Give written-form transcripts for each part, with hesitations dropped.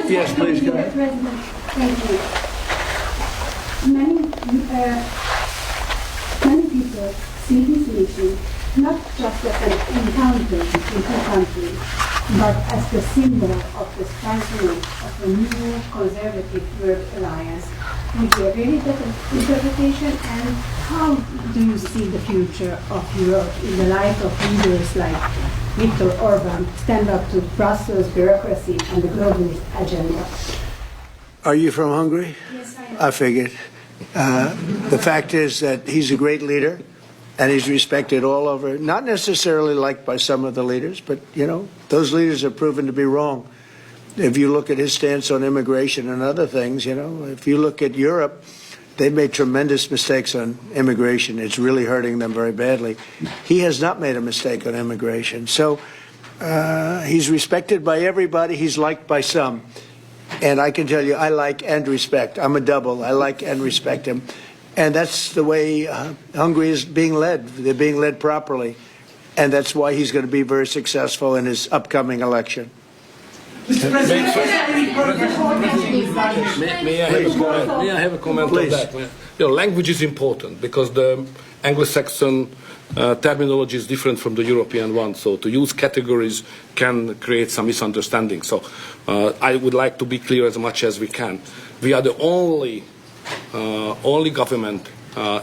Yes, please go ahead. President, thank you. Many people see this meeting not just as an encounter between two countries, but as the symbol of the strengthening of a new conservative world alliance. Would you agree with that interpretation? And how do you see the future of Europe in the light of leaders like Viktor Orban stand up to Brussels bureaucracy and the globalist agenda? Are you from Hungary? Yes, I am. I figured. The fact is that he's a great leader, and he's respected all over, not necessarily liked by some of the leaders, but, you know, those leaders have proven to be wrong. If you look at his stance on immigration and other things, you know, if you look at Europe, they've made tremendous mistakes on immigration. It's really hurting them very badly. He has not made a mistake on immigration. So he's respected by everybody. He's liked by some. And I can tell you, I like and respect. I'm a double. I like and respect him. And that's the way Hungary is being led. They're being led properly. And that's why he's going to be very successful in his upcoming election. Mr. President, may I have a comment on that? You know, language is important because the Anglo-Saxon terminology is different from the European one. So to use categories can create some misunderstanding. So I would like to be clear as much as we can. We are the only government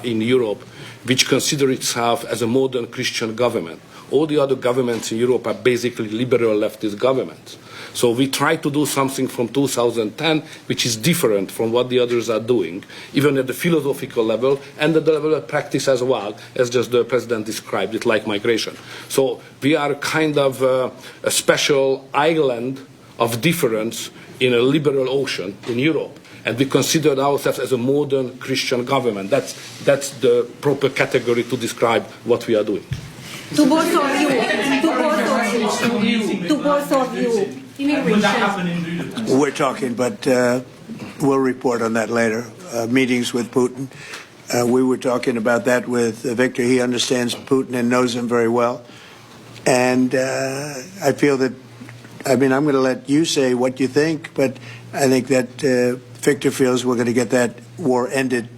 in Europe which considers itself as a modern Christian government. All the other governments in Europe are basically liberal leftist governments. So we try to do something from 2010 which is different from what the others are doing, even at the philosophical level and at the level of practice as well, as just the President described it, like migration. So we are kind of a special island of difference in a liberal ocean in Europe. And we consider ourselves as a modern Christian government. That's the proper category to describe what we are doing. To both of you. We're talking, but we'll report on that later. Meetings with Putin. We were talking about that with Viktor. He understands Putin and knows him very well. And I feel that, I mean, I'm going to let you say what you think, but I think that Viktor feels we're going to get that war ended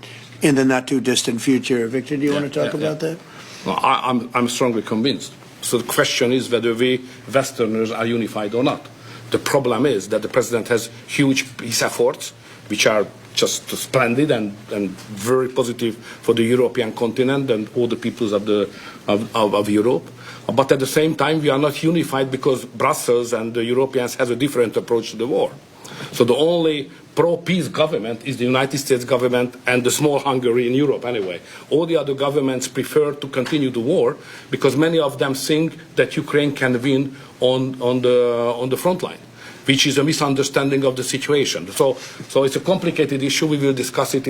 in the not too distant future. Viktor, do you want to talk about that? Well, I'm strongly convinced. So the question is whether we Westerners are unified or not. The problem is that the President has huge peace efforts, which are just splendid and very positive for the European continent and all the peoples of Europe. But at the same time, we are not unified because Brussels and the Europeans have a different approach to the war. So the only pro-peace government is the United States government and the small Hungary in Europe anyway. All the other governments prefer to continue the war because many of them think that Ukraine can win on the front line, which is a misunderstanding of the situation. So it's a complicated issue. We will discuss it.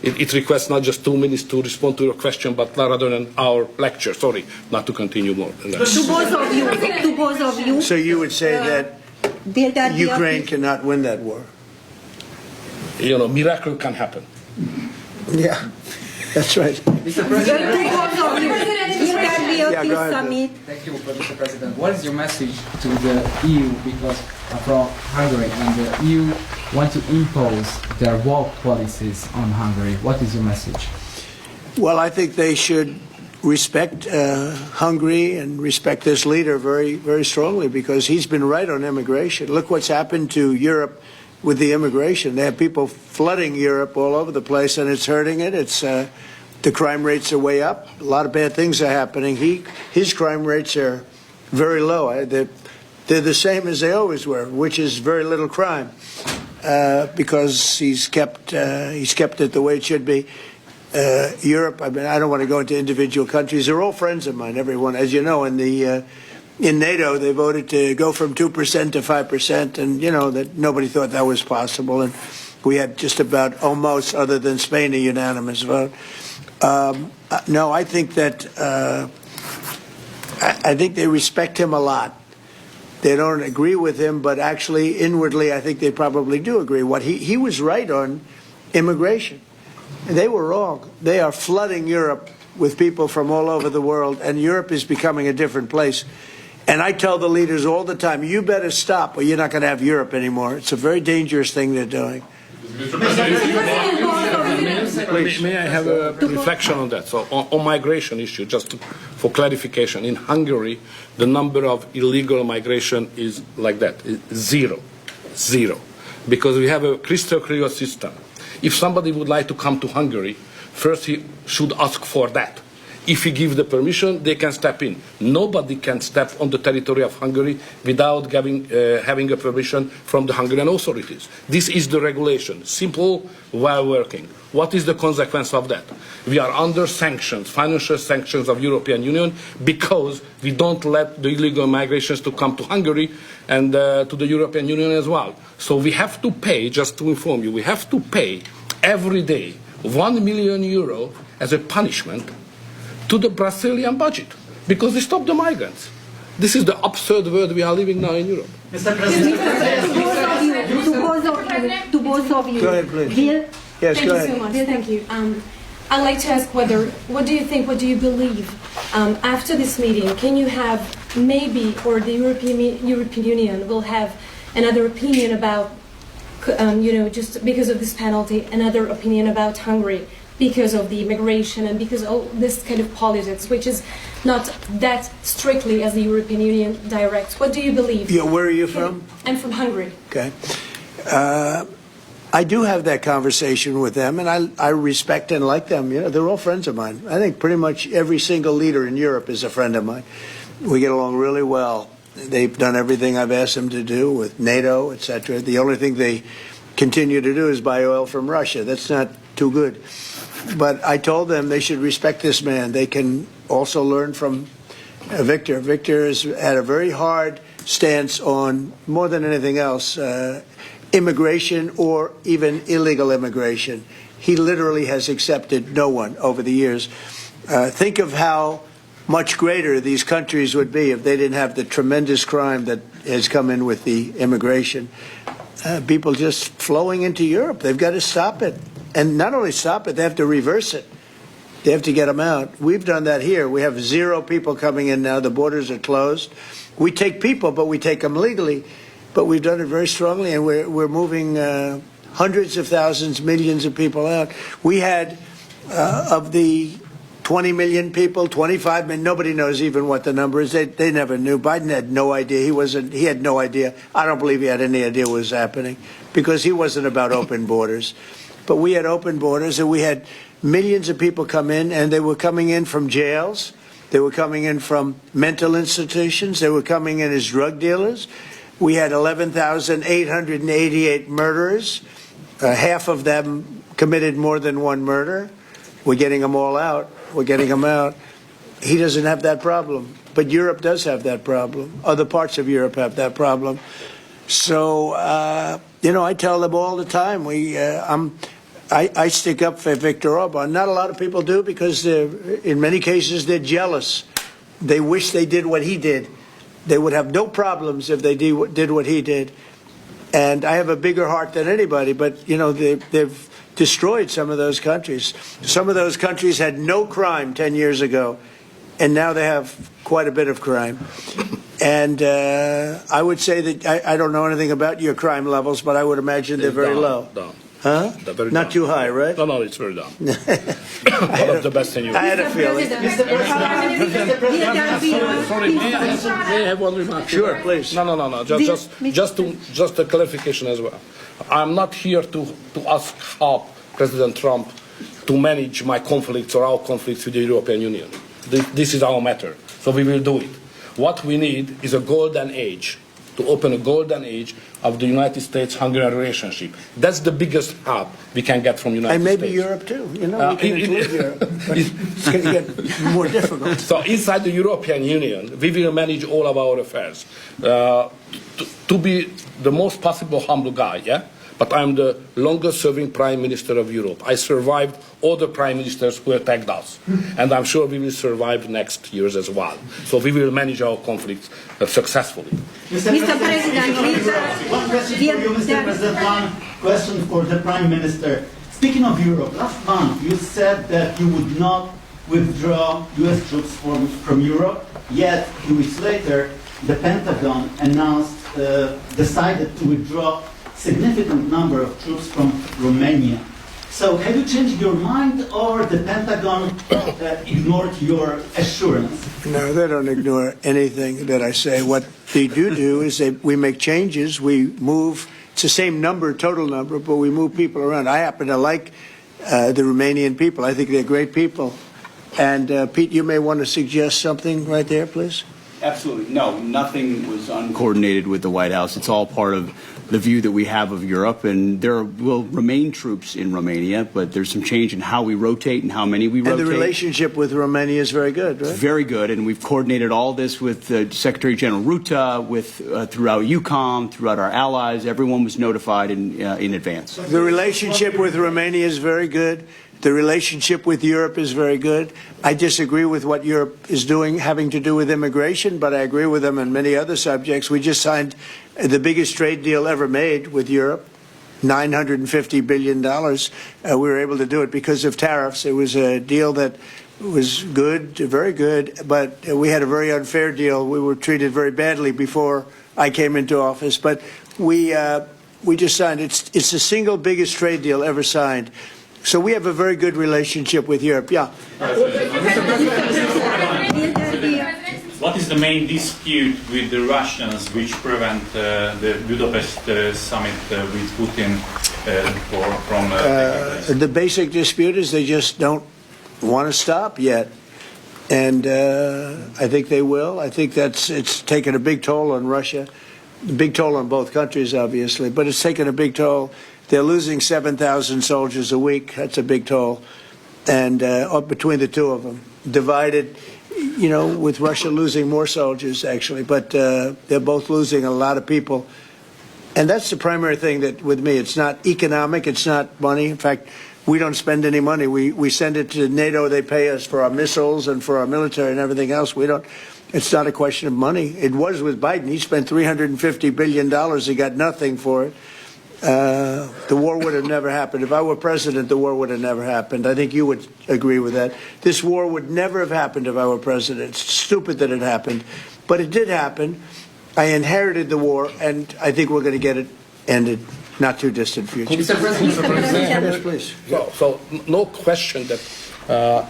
It requests not just 2 minutes to respond to your question, but rather than our lecture. Sorry, not to continue more. To both of you. So you would say that Ukraine cannot win that war? You know, miracle can happen. Yeah, that's right. Mr. President, Summit. Thank you, Mr. President. What is your message to the EU, because from Hungary and the EU want to impose their woke policies on Hungary? What is your message? Well, I think they should respect Hungary and respect this leader very, very strongly because he's been right on immigration. Look what's happened to Europe with the immigration. They have people flooding Europe all over the place, and it's hurting it. It's the crime rates are way up. A lot of bad things are happening. His crime rates are very low. They're the same as they always were, which is very little crime because he's kept it the way it should be. Europe, I mean, I don't want to go into individual countries. They're all friends of mine, everyone. As you know, in NATO, they voted to go from 2% to 5%, and, you know, that nobody thought that was possible. And we had just about almost, other than Spain, a unanimous vote. No, I think that I think they respect him a lot. They don't agree with him, but actually, inwardly, I think they probably do agree. He was right on immigration. They were wrong. They are flooding Europe with people from all over the world, and Europe is becoming a different place. And I tell the leaders all the time, you better stop or you're not going to have Europe anymore. It's a very dangerous thing they're doing. May I have a reflection on that? So on migration issue, just for clarification, in Hungary, the number of illegal migration is like that, zero, because we have a crystal clear system. If somebody would like to come to Hungary, first he should ask for that. If he gives the permission, they can step in. Nobody can step on the territory of Hungary without having a permission from the Hungarian authorities. This is the regulation, simple, well working. What is the consequence of that? We are under sanctions, financial sanctions of European Union, because we don't let the illegal migrations to come to Hungary and to the European Union as well. So we have to pay, just to inform you, we have to pay every day 1 million euro as a punishment to the Brazilian budget, because they stop the migrants. This is the absurd world we are living now in Europe. To both of you. Go ahead, please. Bill, Yes, Thank go you ahead. so much. Thank you. I'd like to ask what do you think, what do you believe after this meeting? Can you have maybe, or the European Union will have another opinion about, just because of this penalty, another opinion about Hungary because of the immigration and because of this kind of politics, which is not that strictly as the European Union directs. What do you believe? Yeah, where are you from? I'm from Hungary. Okay. I do have that conversation with them, and I respect and like them. You know, they're all friends of mine. I think pretty much every single leader in Europe is a friend of mine. We get along really well. They've done everything I've asked them to do with NATO, etc. The only thing they continue to do is buy oil from Russia. That's not too good. But I told them they should respect this man. They can also learn from Viktor. Viktor has had a very hard stance on, more than anything else, immigration or even illegal immigration. He literally has accepted no one over the years. Think of how much greater these countries would be if they didn't have the tremendous crime that has come in with the immigration. People just flowing into Europe. They've got to stop it. And not only stop it, they have to reverse it. They have to get them out. We've done that here. We have 0 people coming in now. The borders are closed. We take people, but we take them legally. But we've done it very strongly, and we're moving hundreds of thousands, millions of people out. We had, of the 20 million people, 25 million, nobody knows even what the number is. They never knew. Biden had no idea. He had no idea. I don't believe he had any idea what was happening, because he wasn't about open borders. But we had open borders, and we had millions of people come in, and they were coming in from jails. They were coming in from mental institutions. They were coming in as drug dealers. We had 11,888 murderers. Half of them committed more than one murder. We're getting them all out. We're getting them out. He doesn't have that problem. But Europe does have that problem. Other parts of Europe have that problem. So, I tell them all the time, I stick up for Viktor Orban. Not a lot of people do, because in many cases they're jealous. They wish they did what he did. They would have no problems if they did what he did. And I have a bigger heart than anybody, but, they've destroyed some of those countries. Some of those countries had no crime 10 years ago, and now they have quite a bit of crime. And I would say that I don't know anything about your crime levels, but I would imagine they're very low. Down. Huh? Very Not down. too high, right? No, it's very down. One of the best in Europe. I had a feeling. Sorry, may I have one remark? Sure, please. No. Just a clarification as well. I'm not here to ask how President Trump to manage my conflicts or our conflicts with the European Union. This is our matter, so we will do it. What we need is a golden age, to open a golden age of the United States-Hungarian relationship. That's the biggest help we can get from the United And maybe States. Europe, too. We can include Europe. But it's going to get more difficult. So inside the European Union, we will manage all of our affairs. To be the most possible humble guy, yeah? But I'm the longest-serving Prime Minister of Europe. I survived all the Prime Ministers who attacked us. And I'm sure we will survive next years as well. So we will manage our conflicts successfully. Mr. President, one question for you, Mr. President. One question for the Prime Minister. Speaking of Europe, last month you said that you would not withdraw U.S. troops from Europe, yet 2 weeks later the Pentagon announced, decided to withdraw significant number of troops from Romania. So have you changed your mind, or the Pentagon ignored your assurance? No, they don't ignore anything that I say. What they do is we make changes. We move. It's the same number, total number, but we move people around. I happen to like the Romanian people. I think they're great people. And Pete, you may want to suggest something right there, please. Absolutely. No, nothing was uncoordinated with the White House. It's all part of the view that we have of Europe, and there will remain troops in Romania, but there's some change in how we rotate and how many we rotate. And the relationship with Romania is very good, right? It's very good, and we've coordinated all this with Secretary General Ruta, with throughout EUCOM, throughout our allies. Everyone was notified in advance. The relationship with Romania is very good. The relationship with Europe is very good. I disagree with what Europe is doing having to do with immigration, but I agree with them on many other subjects. We just signed the biggest trade deal ever made with Europe, $950 billion. We were able to do it because of tariffs. It was a deal that was good, very good, but we had a very unfair deal. We were treated very badly before I came into office, but we just signed. It's the single biggest trade deal ever signed. So we have a very good relationship with Europe. Yeah. What is the main dispute with the Russians which prevent the Budapest summit with Putin from taking place? The basic dispute is they just don't want to stop yet. And I think they will. I think it's taken a big toll on Russia, a big toll on both countries, obviously, but it's taken a big toll. They're losing 7,000 soldiers a week. That's a big toll. And between the two of them, divided, you know, with Russia losing more soldiers, actually. But they're both losing a lot of people. And that's the primary thing that, with me, it's not economic, it's not money. In fact, we don't spend any money. We send it to NATO. They pay us for our missiles and for our military and everything else. We don't. It's not a question of money. It was with Biden. He spent $350 billion. He got nothing for it. The war would have never happened. If I were president, the war would have never happened. I think you would agree with that. This war would never have happened if I were president. It's stupid that it happened. But it did happen. I inherited the war, and I think we're going to get it ended. Not too distant future. Mr. President. Yes, please. So no question that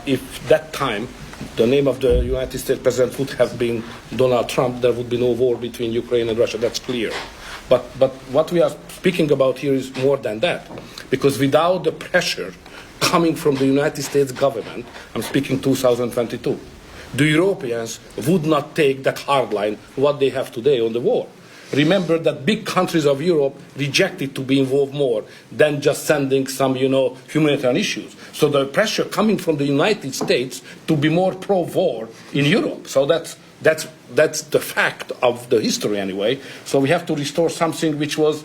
if that time the name of the United States president would have been Donald Trump, there would be no war between Ukraine and Russia. That's clear. But what we are speaking about here is more than that, because without the pressure coming from the United States government, I'm speaking 2022, the Europeans would not take that hard line what they have today on the war. Remember that big countries of Europe rejected to be involved more than just sending some, humanitarian issues. So the pressure coming from the United States to be more pro-war in Europe. So that's the fact of the history anyway. So we have to restore something which was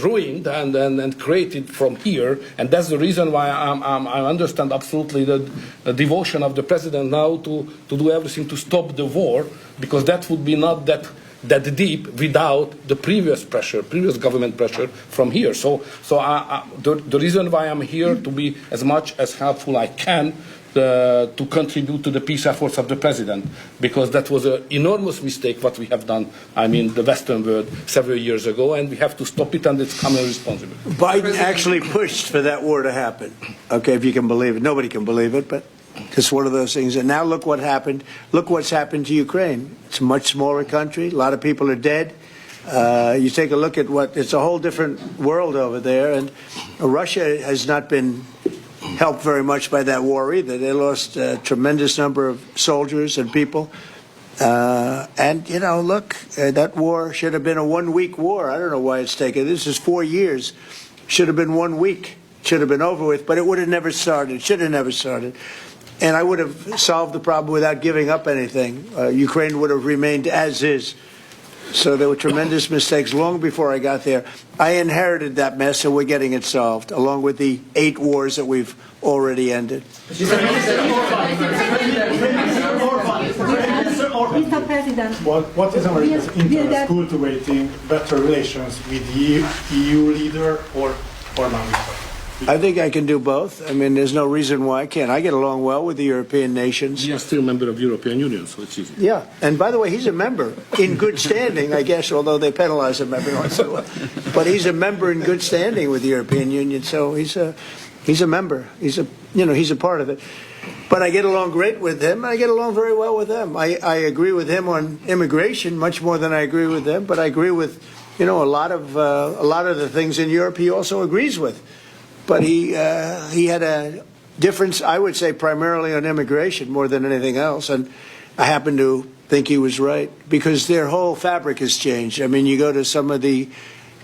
ruined and created from here, and that's the reason why I understand absolutely the devotion of the president now to do everything to stop the war, because that would be not that deep without the previous government pressure from here. So the reason why I'm here to be as much as helpful I can to contribute to the peace efforts of the president, because that was an enormous mistake what we have done, the Western world several years ago, and we have to stop it, and it's common responsibility. Biden actually pushed for that war to happen. Okay, if you can believe it. Nobody can believe it, but it's one of those things. And now look what happened. Look what's happened to Ukraine. It's a much smaller country. A lot of people are dead. You take a look at it's a whole different world over there, and Russia has not been helped very much by that war either. They lost a tremendous number of soldiers and people. Look, that war should have been a one-week war. I don't know why it's taken. This is 4 years. Should have been 1 week. Should have been over with, but it would have never started. Should have never started. And I would have solved the problem without giving up anything. Ukraine would have remained as is. So there were tremendous mistakes long before I got there. I inherited that mess, and we're getting it solved, along with the 8 wars that we've already ended. Mr. President, What is America's interest cultivating better relations with the EU leader or Orban? I think I can do both. I mean, there's no reason why I can't. I get along well with the European nations. You are still a member of the European Union, so it's easy. Yeah, and by the way, he's a member in good standing, I guess, although they penalize him every once in a while. But he's a member in good standing with the European Union, so he's a member. He's a part of it. But I get along great with him, and I get along very well with them. I agree with him on immigration much more than I agree with them, but I agree with, a lot of the things in Europe he also agrees with. But he had a difference, I would say, primarily on immigration more than anything else. And I happen to think he was right because their whole fabric has changed. I mean, you go to some of the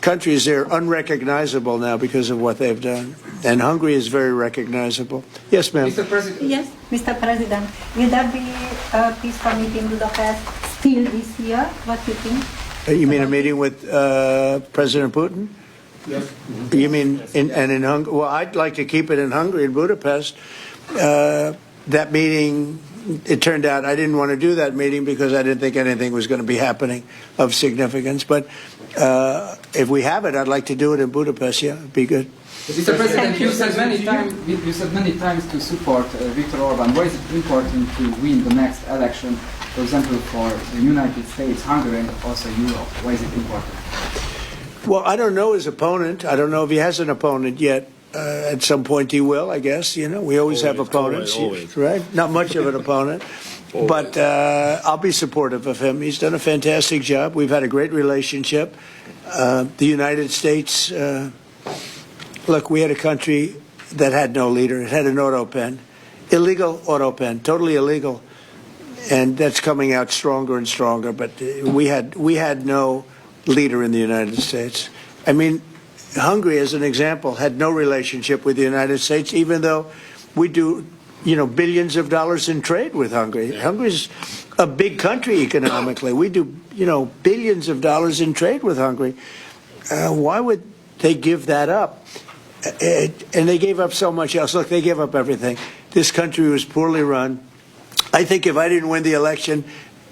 countries, they're unrecognizable now because of what they've done. And Hungary is very recognizable. Yes, ma'am. Mr. President. Yes, Mr. President. Will there be a peaceful meeting in Budapest still this year? What do you think? You mean a meeting with President Putin? Yes. You mean in Hungary? Well, I'd like to keep it in Hungary, in Budapest. That meeting, it turned out I didn't want to do that meeting because I didn't think anything was going to be happening of significance. But if we have it, I'd like to do it in Budapest. Yeah, it'd be good. Mr. President, you said many times to support Viktor Orban. Why is it important to win the next election, for example, for the United States, Hungary, and also Europe? Why is it important? Well, I don't know his opponent. I don't know if he has an opponent yet. At some point he will, I guess. We always have opponents, always. right? Not much of an opponent. But I'll be supportive of him. He's done a fantastic job. We've had a great relationship. The United States, look, we had a country that had no leader. It had an auto pen, illegal auto pen, totally illegal. And that's coming out stronger and stronger. But we had no leader in the United States. I mean, Hungary, as an example, had no relationship with the United States, even though we do, billions of dollars in trade with Hungary. Hungary's a big country economically. We do, billions of dollars in trade with Hungary. Why would they give that up? And they gave up so much else. Look, they gave up everything. This country was poorly run. I think if I didn't win the election,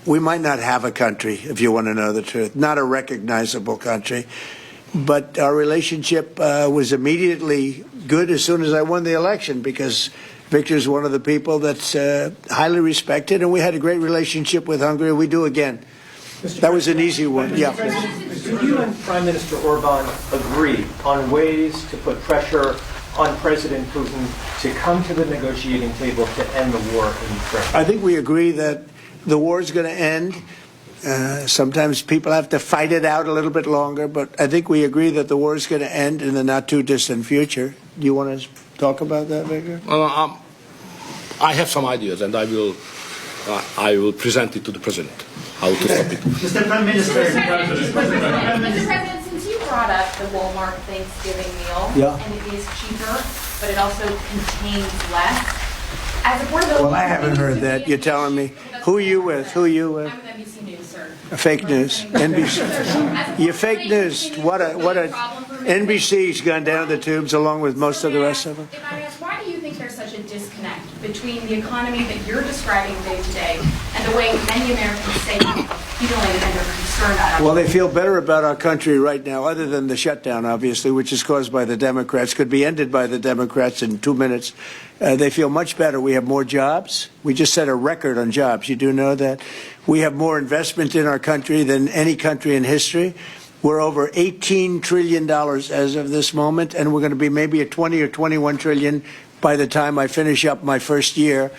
we might not have a country, if you want to know the truth, not a recognizable country. But our relationship was immediately good as soon as I won the election because Viktor's one of the people that's highly respected, and we had a great relationship with Hungary. We do again. That was an easy one. Yeah. Do you and Prime Minister Orban agree on ways to put pressure on President Putin to come to the negotiating table to end the war in Ukraine? I think we agree that the war is going to end. Sometimes people have to fight it out a little bit longer, but I think we agree that the war is going to end in the not-too-distant future. Do you want to talk about that, Viktor? I have some ideas, and I will present it to the President, how to stop it. Mr. Prime Minister. Mr. President, since you brought up the Walmart Thanksgiving meal, and it is cheaper, but it also contains less, as a board of Well, I haven't heard that. You're telling me. Who are you with? Who are you with? I'm with NBC News, sir. Fake news. NBC. You're fake news. What a NBC's gone down the tubes along with most of the rest of them. If I ask, why do you think there's such a disconnect between the economy that you're describing day to day and the way many Americans say feeling and they're concerned about? Well, they feel better about our country right now, other than the shutdown, obviously, which is caused by the Democrats, could be ended by the Democrats in 2 minutes. They feel much better. We have more jobs. We just set a record on jobs. You do know that. We have more investment in our country than any country in history. We're over $18 trillion as of this moment, and we're going to be maybe at 20 or 21 trillion by the time I finish up my first year.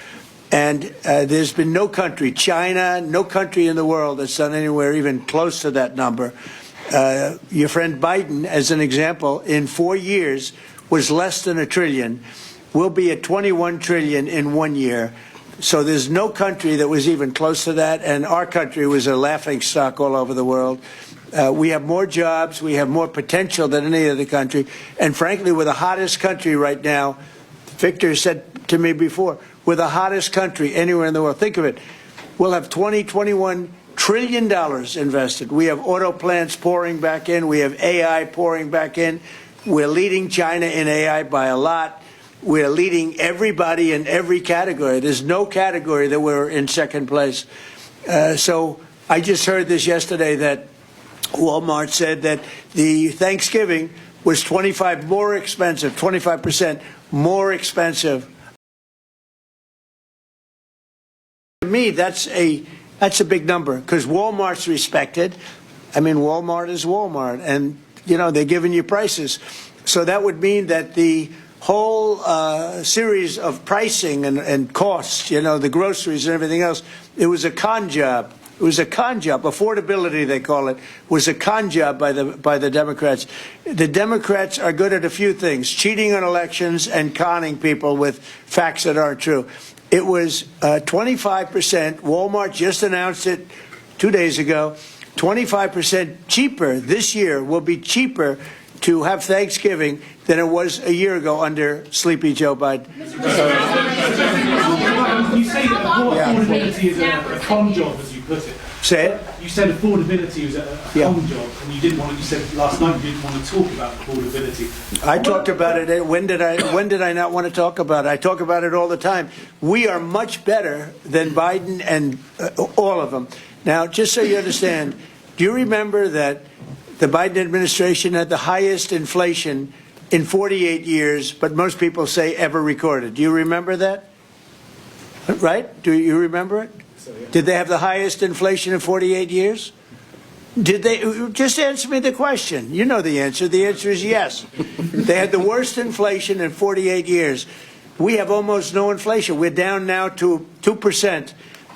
And there's been no country, China, no country in the world that's done anywhere even close to that number. Your friend Biden, as an example, in 4 years was less than $1 trillion. We'll be at 21 trillion in 1 year. So there's no country that was even close to that, and our country was a laughing stock all over the world. We have more jobs, we have more potential than any other country, and frankly, we're the hottest country right now. Viktor said to me before, we're the hottest country anywhere in the world. Think of it. We'll have $21 trillion invested. We have auto plants pouring back in. We have AI pouring back in. We're leading China in AI by a lot. We're leading everybody in every category. There's no category that we're in second place. So I just heard this yesterday that Walmart said that the Thanksgiving was 25% more expensive. To me, that's a big number because Walmart's respected. I mean, Walmart is Walmart, and they're giving you prices. So that would mean that the whole series of pricing and costs, the groceries and everything else, it was a con job. It was a con job. Affordability, they call it, was a con job by the Democrats. The Democrats are good at a few things: cheating on elections and conning people with facts that aren't true. It was 25%. Walmart just announced it 2 days ago. 25% cheaper this year will be cheaper to have Thanksgiving than it was a year ago under Sleepy Joe Biden. You say that affordability is a con job, as you put it. Say it. You said affordability was a con job, and you said last night you didn't want to talk about affordability. I talked about it. When did I not want to talk about it? I talk about it all the time. We are much better than Biden and all of them. Now, just so you understand, do you remember that the Biden administration had the highest inflation in 48 years, but most people say ever recorded? Do you remember that? Right? Do you remember it? So, yeah. Did they have the highest inflation in 48 years? Did they? Just answer me the question. You know the answer. The answer is yes. They had the worst inflation in 48 years. We have almost no inflation. We're down now to 2%,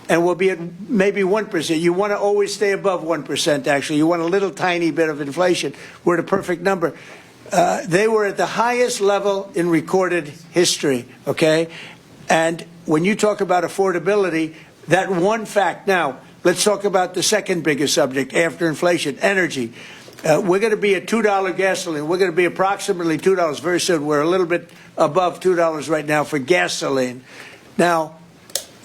and we'll be at maybe 1%. You want to always stay above 1%, actually. You want a little tiny bit of inflation. We're at a perfect number. They were at the highest level in recorded history, okay? And when you talk about affordability, that one fact. Now, let's talk about the second biggest subject after inflation, energy. We're going to be at $2 gasoline. We're going to be approximately $2 very soon. We're a little bit above $2 right now for gasoline. Now,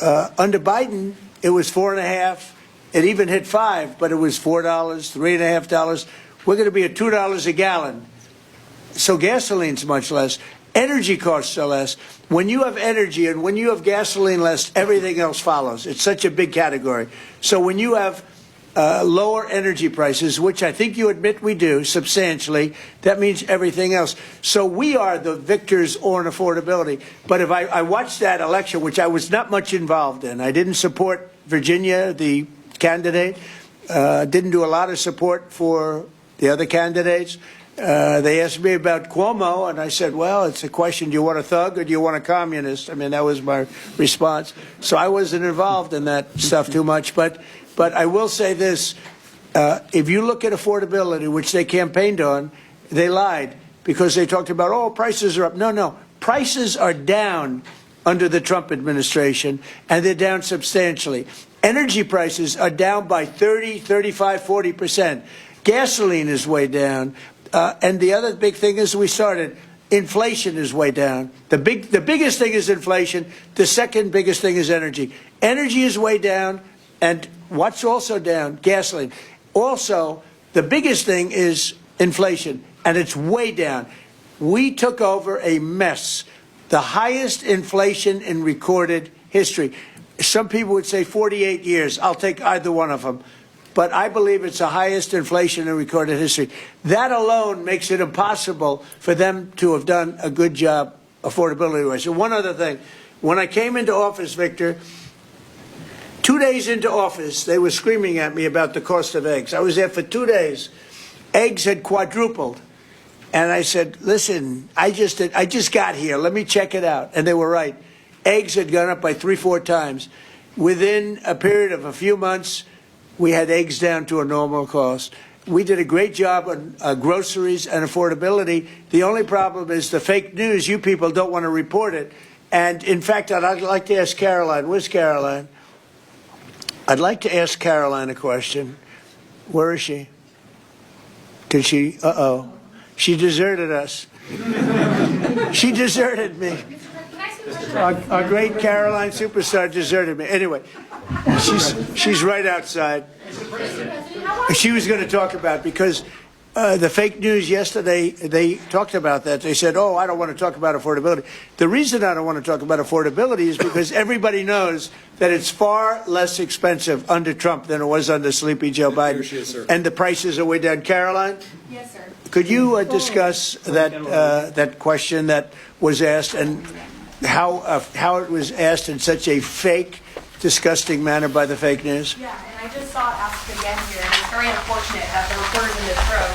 under Biden, it was $4.50. It even hit $5, but it was $4, $3.50. We're going to be at $2 a gallon. So gasoline's much less. Energy costs are less. When you have energy and when you have gasoline less, everything else follows. It's such a big category. So when you have lower energy prices, which I think you admit we do substantially, that means everything else. So we are the victors on affordability. But if I watched that election, which I was not much involved in, I didn't support Virginia, the candidate, didn't do a lot of support for the other candidates. They asked me about Cuomo, and I said, well, it's a question, do you want a thug or do you want a communist? I mean, that was my response. So I wasn't involved in that stuff too much. But I will say this. If you look at affordability, which they campaigned on, they lied because they talked about, oh, prices are up. No. Prices are down under the Trump administration, and they're down substantially. Energy prices are down by 30, 35, 40%. Gasoline is way down. And the other big thing is inflation is way down. The biggest thing is inflation. The second biggest thing is energy. Energy is way down, and what's also down? Gasoline. Also, the biggest thing is inflation, and it's way down. We took over a mess. The highest inflation in recorded history. Some people would say 48 years. I'll take either one of them. But I believe it's the highest inflation in recorded history. That alone makes it impossible for them to have done a good job affordability-wise. So one other thing. When I came into office, Victor, 2 days into office, they were screaming at me about the cost of eggs. I was there for 2 days. Eggs had quadrupled. And I said, listen, I just got here. Let me check it out. And they were right. Eggs had gone up by 3-4 times. Within a period of a few months, we had eggs down to a normal cost. We did a great job on groceries and affordability. The only problem is the fake news. You people don't want to report it. And, in fact, I'd like to ask Caroline. Where's Caroline? I'd like to ask Caroline a question. Where is she? Did she? Uh-oh. She deserted us. She deserted me. Our great Caroline superstar deserted me. Anyway. She's right outside. She was going to talk about it because The fake news yesterday, they talked about that. They said, oh, I don't want to talk about affordability. The reason I don't want to talk about affordability is because everybody knows that it's far less expensive under Trump than it was under Sleepy Joe Biden. And the prices are way down. Caroline? Yes, sir. Could you discuss that question that was asked and how it was asked in such a fake, disgusting manner by the fake news? Yeah, and I just saw it asked again here, and it's very unfortunate that the reporters in this room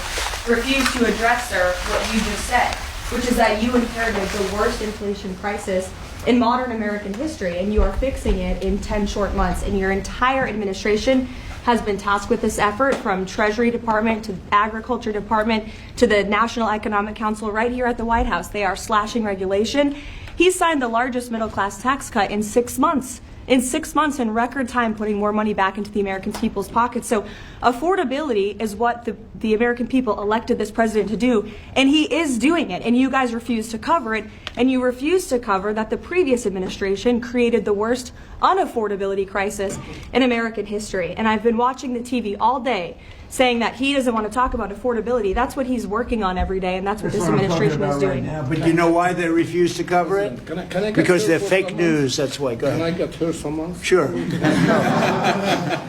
refuse to address, sir, what you just said, which is that you inherited the worst inflation crisis in modern American history, and you are fixing it in 10 short months. And your entire administration has been tasked with this effort, from Treasury Department to Agriculture Department to the National Economic Council right here at the White House. They are slashing regulation. He signed the largest middle-class tax cut in 6 months. In 6 months, in record time, putting more money back into the American people's pockets. So affordability is what the American people elected this president to do, and he is doing it, and you guys refuse to cover it, and you refuse to cover that the previous administration created the worst unaffordability crisis in American history. And I've been watching the TV all day saying that he doesn't want to talk about affordability. That's what he's working on every day, and that's what this administration is doing. But you know why they refuse to cover it? Can I get Because they're her for fake someone? news. That's why. Go Can I ahead. get her someone? Sure.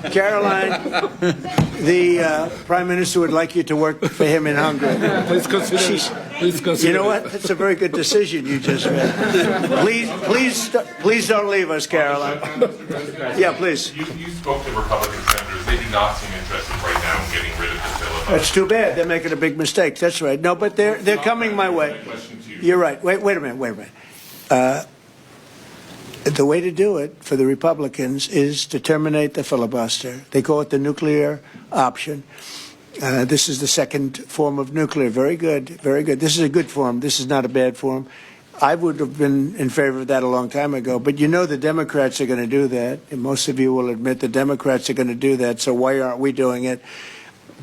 Caroline, the Prime Minister would like you to work for him in Hungary. Please consider. Please consider. You know what? That's a very good decision you just made. Please don't leave us, Caroline. Yeah, please. You spoke to Republican senators. They do not seem interested right now in getting rid of the filibuster. That's too bad. They're making a big mistake. That's right. No, but they're coming my way. You're right. Wait a minute. The way to do it for the Republicans is to terminate the filibuster. They call it the nuclear option. This is the second form of nuclear. Very good. Very good. This is a good form. This is not a bad form. I would have been in favor of that a long time ago. But you know the Democrats are going to do that. And most of you will admit the Democrats are going to do that. So why aren't we doing it?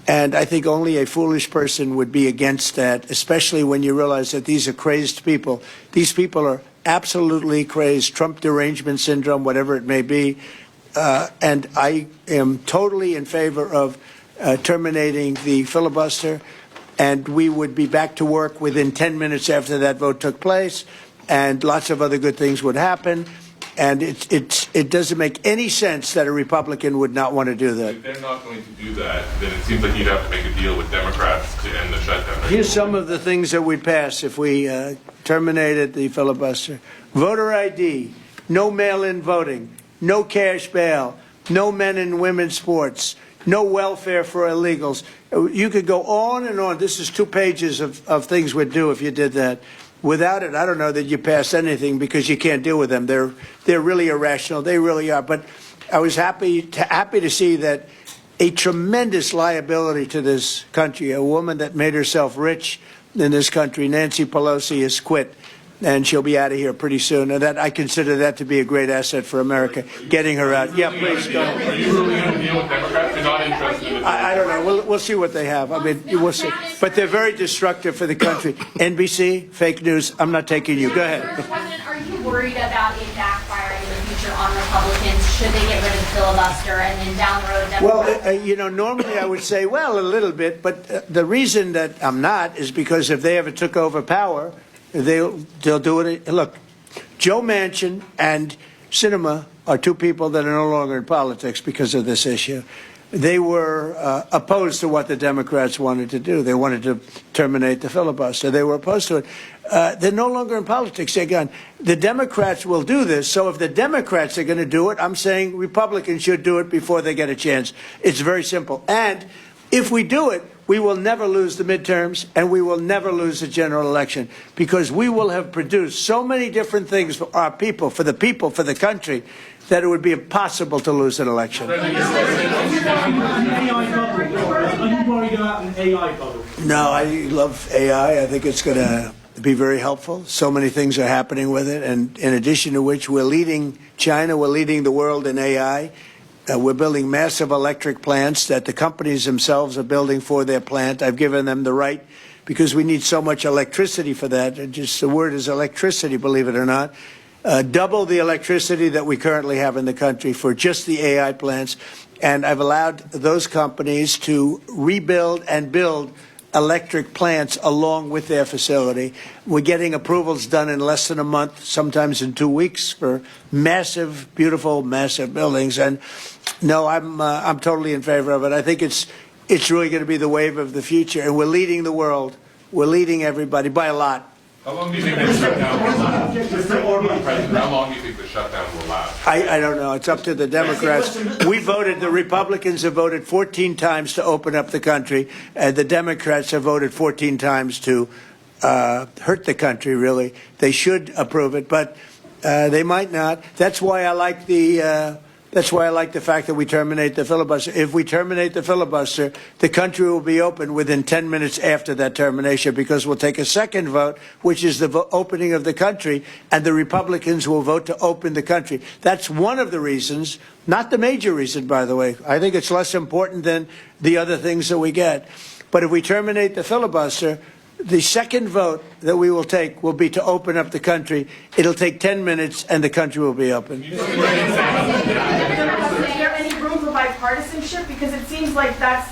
And I think only a foolish person would be against that, especially when you realize that these are crazed people. These people are absolutely crazed, Trump derangement syndrome, whatever it may be. And I am totally in favor of terminating the filibuster. And we would be back to work within 10 minutes after that vote took place. And lots of other good things would happen. And it doesn't make any sense that a Republican would not want to do that. If they're not going to do that, then it seems like you'd have to make a deal with Democrats to end the shutdown. Here's some of the things that we'd pass if we terminated the filibuster. Voter ID, no mail-in voting, no cash bail, no men and women's sports, no welfare for illegals. You could go on and on. This is 2 pages of things we'd do if you did that. Without it, I don't know that you pass anything because you can't deal with them. They're really irrational. They really are. But I was happy to see that a tremendous liability to this country, a woman that made herself rich in this country, Nancy Pelosi, has quit. And she'll be out of here pretty soon. And I consider that to be a great asset for America, getting her out. Yeah, please go. Are you really going to deal with Democrats? They're not interested in it. I don't know. We'll see what they have. I mean, we'll see. But they're very destructive for the country. NBC, fake news. I'm not taking you. Go ahead. Mr. President, are you worried about it backfiring in the future on Republicans? Should they get rid of the filibuster and then down the road, Democrats? Well, normally I would say, well, a little bit. But the reason that I'm not is because if they ever took over power, they'll do it. Look, Joe Manchin and Sinema are 2 people that are no longer in politics because of this issue. They were opposed to what the Democrats wanted to do. They wanted to terminate the filibuster. They were opposed to it. They're no longer in politics. They're gone. The Democrats will do this. So if the Democrats are going to do it, I'm saying Republicans should do it before they get a chance. It's very simple. And if we do it, we will never lose the midterms, and we will never lose the general election, because we will have produced so many different things for our people, for the country, that it would be impossible to lose an election. Are you worried about an AI bubble? No, I love AI. I think it's going to be very helpful. So many things are happening with it, and in addition to which, we're leading China, we're leading the world in AI. We're building massive electric plants that the companies themselves are building for their plant. I've given them the right, because we need so much electricity for that. Just the word is electricity, believe it or not. Double the electricity that we currently have in the country for just the AI plants. And I've allowed those companies to rebuild and build electric plants along with their facility. We're getting approvals done in less than a month, sometimes in 2 weeks, for massive, beautiful, massive buildings. And no, I'm totally in favor of it. I think it's really going to be the wave of the future, and we're leading the world. We're leading everybody by a lot. How long do you think the shutdown will last? President, how long do you think the shutdown will last? I don't know. It's up to the Democrats. We voted, the Republicans have voted 14 times to open up the country, and the Democrats have voted 14 times to hurt the country, really. They should approve it, but they might not. That's why I like the fact that we terminate the filibuster. If we terminate the filibuster, the country will be open within 10 minutes after that termination, because we'll take a second vote, which is the opening of the country, and the Republicans will vote to open the country. That's one of the reasons, not the major reason, by the way. I think it's less important than the other things that we get. But if we terminate the filibuster, the second vote that we will take will be to open up the country. It'll take 10 minutes, and the country will be open. Is there any room for bipartisanship? Because it seems like that's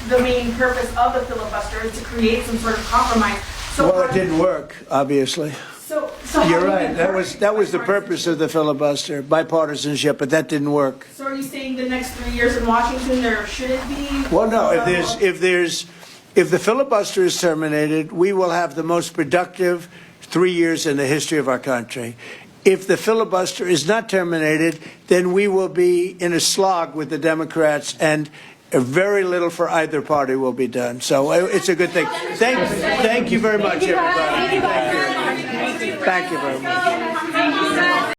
the main purpose of the filibuster, is to create some sort of compromise. So Well, it didn't work, obviously. So You're right. That was the purpose of the filibuster, bipartisanship, but that didn't work. So are you saying the next 3 years in Washington there shouldn't be? Well, no. If the filibuster is terminated, we will have the most productive 3 years in the history of our country. If the filibuster is not terminated, then we will be in a slog with the Democrats, and very little for either party will be done. So it's a good thing. Thank you very much, everybody. Thank you very much.